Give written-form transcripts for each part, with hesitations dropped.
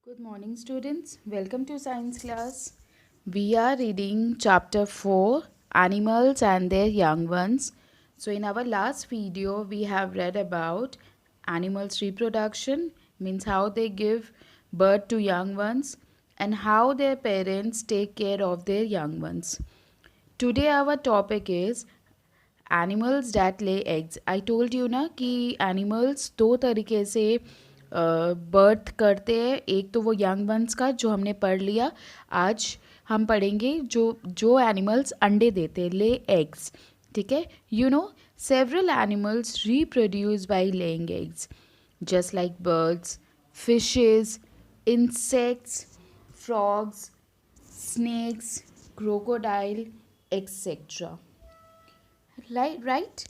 Good morning, students. Welcome to science class. We are reading chapter 4 Animals and Their Young Ones. So, in our last video, we have read about animals' reproduction, means how they give birth to young ones, and how their parents take care of their young ones. Today, our topic is animals that lay eggs. I told you ना कि animals दो तरीके से birth करते हैं. एक तो वो यंग वंस का जो हमने पढ़ लिया. आज हम पढ़ेंगे जो एनिमल्स अंडे देते हैं, ले एग्स. ठीक है. You know several animals reproduce by laying eggs just like birds, fishes, insects, frogs, snakes, crocodile, etc. Right?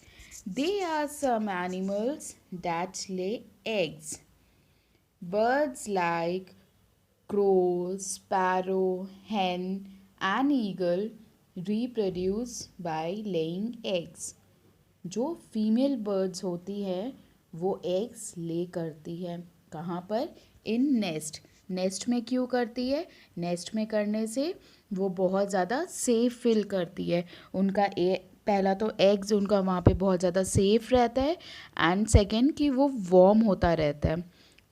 They are some animals that lay eggs. Birds like crow, sparrow, hen, and eagle reproduce by laying eggs. जो female birds होती हैं वो eggs ले करती है. कहाँ पर? इन nest. Nest में क्यों करती है? नेस्ट में करने से वो बहुत ज़्यादा सेफ फील करती है. उनका पहला तो एग्स उनका वहाँ पे बहुत ज़्यादा सेफ रहता है, एंड सेकेंड कि वो वार्म होता रहता है.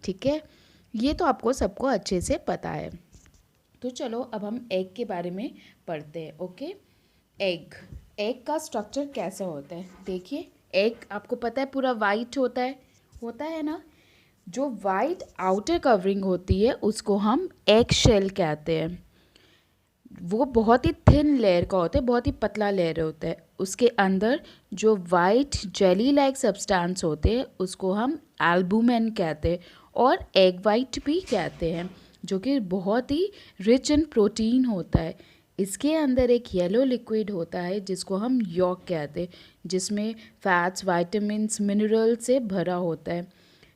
ठीक है. ये तो आपको सबको अच्छे से पता है. तो चलो अब हम एग के बारे में पढ़ते हैं. ओके. एग का स्ट्रक्चर कैसा होता है? देखिए, एग आपको पता है पूरा वाइट होता है ना. जो वाइट आउटर कवरिंग होती है उसको हम एग शेल कहते हैं. वो बहुत ही थिन लेयर का होता है, बहुत ही पतला लेयर होता है. उसके अंदर जो वाइट जेली लाइक सब्सटेंस होते हैं उसको हम एल्बुमेन कहते हैं और एग वाइट भी कहते हैं, जो कि बहुत ही रिच इन प्रोटीन होता है. इसके अंदर एक येलो लिक्विड होता है जिसको हम यॉक कहते हैं, जिसमें फैट्स, वाइटामिन्स, मिनरल से भरा होता है.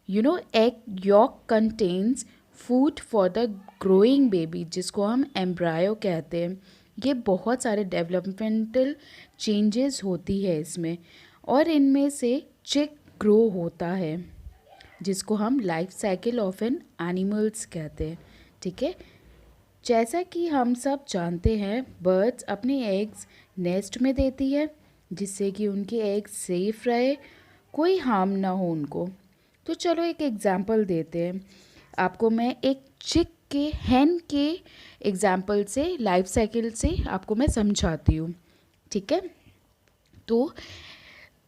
You know egg York contains food for the growing baby, जिसको हम एम्ब्रायो कहते हैं. ये बहुत सारे डेवलपमेंटल चेंजेस होती है इसमें, और इनमें से चिक ग्रो होता है जिसको हम life cycle of an animals कहते हैं. ठीक है. जैसा कि हम सब जानते हैं, बर्ड्स अपने एग्स नेस्ट में देती है जिससे कि उनके एग्स सेफ रहे, कोई हार्म ना हो उनको. तो चलो एक एग्जांपल देते हैं आपको. मैं एक चिक के, हैन के एग्जांपल से, लाइफ साइकिल से आपको मैं समझाती हूँ. ठीक है. तो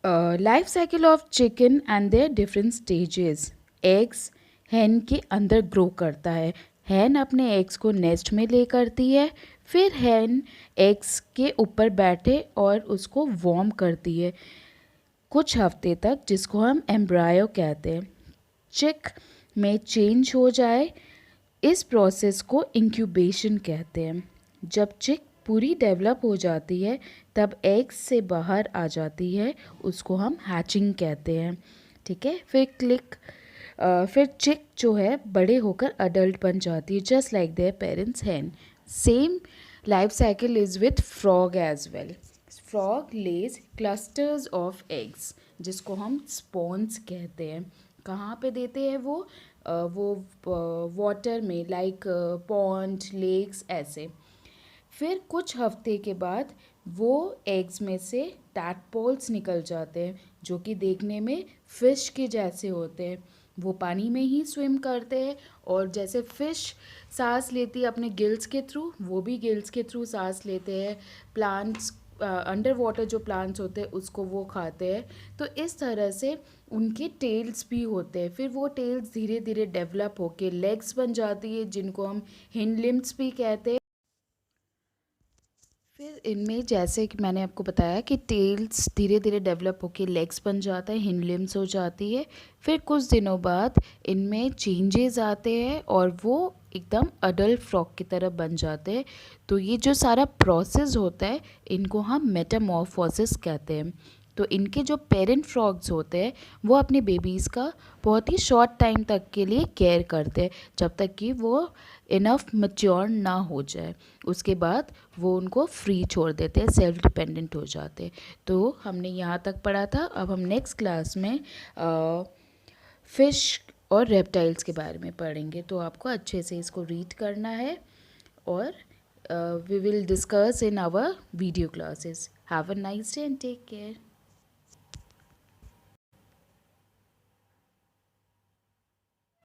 life cycle of chicken and their different stages. Eggs हैन के अंदर ग्रो करता है. हैन अपने एग्स को नेस्ट में ले करती है, फिर हैन एग्स के ऊपर बैठे और उसको वार्म करती है कुछ हफ्ते तक, जिसको हम एम्ब्रायो कहते हैं. चिक में चेंज हो जाए, इस प्रोसेस को इंक्यूबेशन कहते हैं. जब चिक पूरी डेवलप हो जाती है तब एग्स से बाहर आ जाती है, उसको हम हैचिंग कहते हैं. ठीक है. फिर चिक जो है बड़े होकर अडल्ट बन जाती है, जस्ट लाइक देयर पेरेंट्स हैन. Same life cycle is with frog as well. Frog lays clusters of eggs जिसको हम स्पॉन्स कहते हैं. कहाँ पे देते हैं वो वाटर में, लाइक पॉन्ड, लेक्स, ऐसे. फिर कुछ हफ्ते के बाद वो एग्स में से टैडपोल्स निकल जाते हैं जो कि देखने में फ़िश के जैसे होते हैं. वो पानी में ही स्विम करते हैं, और जैसे फ़िश सांस लेती है अपने गिल्स के थ्रू, वो भी गिल्स के थ्रू सांस लेते हैं. प्लांट्स, अंडर वाटर जो प्लांट्स होते हैं उसको वो खाते हैं. तो इस तरह से उनके टेल्स भी होते हैं. फिर वो टेल्स धीरे धीरे डेवलप होके लेग्स बन जाती है जिनको हम हिंड लिम्ब्स भी कहते हैं. फिर इनमें जैसे कि मैंने आपको बताया कि टेल्स धीरे धीरे डेवलप होके लेग्स बन जाता है, हिंड लिम्ब्स हो जाती है. फिर कुछ दिनों बाद इनमें चेंजेस आते हैं और वो एकदम अडल्ट फ्रॉग की तरह बन जाते हैं. तो ये जो सारा प्रोसेस होता है इनको हम मेटामॉर्फोसिस कहते हैं. तो इनके जो पेरेंट फ्रॉग्स होते हैं वो अपने बेबीज़ का बहुत ही शॉर्ट टाइम तक के लिए केयर करते हैं, जब तक कि वो इनफ मैच्योर ना हो जाए. उसके बाद वो उनको फ्री छोड़ देते हैं, सेल्फ डिपेंडेंट हो जाते हैं. तो हमने यहाँ तक पढ़ा था. अब हम नेक्स्ट क्लास में फ़िश और रेप्टाइल्स के बारे में पढ़ेंगे। तो आपको अच्छे से इसको रीड करना है और we will discuss in our video classes. Have a nice day and take care.